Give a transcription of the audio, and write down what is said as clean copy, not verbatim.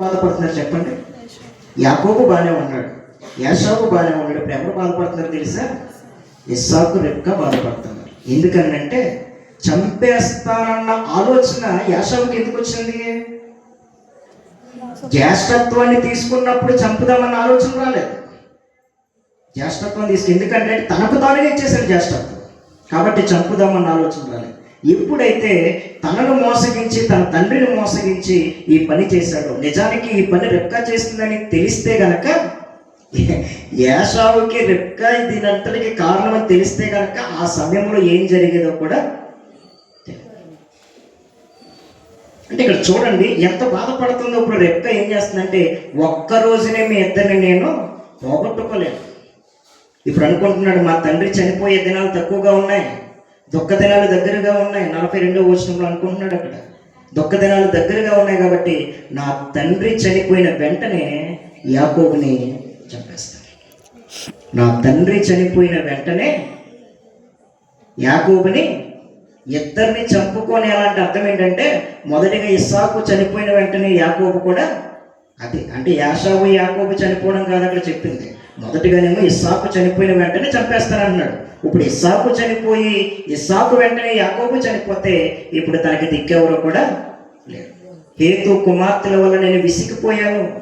బాధపడుతున్నారు చెప్పండి? యాకోబు బాగానే ఉన్నాడు, యాషావు బాగానే ఉన్నాడు. ఇప్పుడు ఎవరు బాధపడుతున్నారు తెలుసా? ఇస్సాకు, రెబ్కా బాధపడుతున్నారు. ఎందుకనంటే చంపేస్తానన్న ఆలోచన యాషావుకి ఎందుకు వచ్చింది? జ్యేష్ఠత్వాన్ని తీసుకున్నప్పుడు చంపుదామన్న ఆలోచన రాలేదు. జ్యేష్ఠత్వం ఎందుకంటే తనకు తానుగా ఇచ్చేసాడు జ్యేష్ఠత్వం, కాబట్టి చంపుదామన్న ఆలోచన రాలేదు. ఎప్పుడైతే తనను మోసగించి తన తండ్రిని మోసగించి ఈ పని చేశాడో, నిజానికి ఈ పని రెబ్కా చేస్తుందని తెలిస్తే గనక, యాషావుకి రెబ్కా దీనంతటికి కారణం అని తెలిస్తే గనక ఆ సమయంలో ఏం జరిగేదో కూడా అంటే ఇక్కడ చూడండి ఎంత బాధపడుతుందో. ఇప్పుడు రెబ్కా ఏం చేస్తుందంటే, ఒక్క రోజునే మీ ఇద్దరిని నేను పోగొట్టుకోలేను. ఇప్పుడు అనుకుంటున్నాడు, మా తండ్రి చనిపోయే దినాలు తక్కువగా ఉన్నాయి, దుఃఖ దినాలు దగ్గరగా ఉన్నాయి. 42వ వచనంలో అనుకుంటున్నాడు అక్కడ, దుఃఖ దినాలు దగ్గరగా ఉన్నాయి కాబట్టి నా తండ్రి చనిపోయిన వెంటనే యాకోబుని చంపేస్తాను. నా తండ్రి చనిపోయిన వెంటనే యాకోబుని ఇద్దరిని చంపుకొని. అలాంటి అర్థం ఏంటంటే, మొదటిగా ఇస్సాకు చనిపోయిన వెంటనే యాకోబు కూడా, అది అంటే యాషావు యాకోబు చనిపోవడం కాదు అక్కడ చెప్పింది. మొదటిగానేమో ఇస్సాకు చనిపోయిన వెంటనే చంపేస్తానంటున్నాడు. ఇప్పుడు ఇస్సాకు చనిపోయి ఇస్సాకు వెంటనే యాకోబు చనిపోతే ఇప్పుడు తనకి దిక్కెవరో కూడా లేరు. హేతు కుమార్తెల వల్ల నేను విసిగిపోయాను.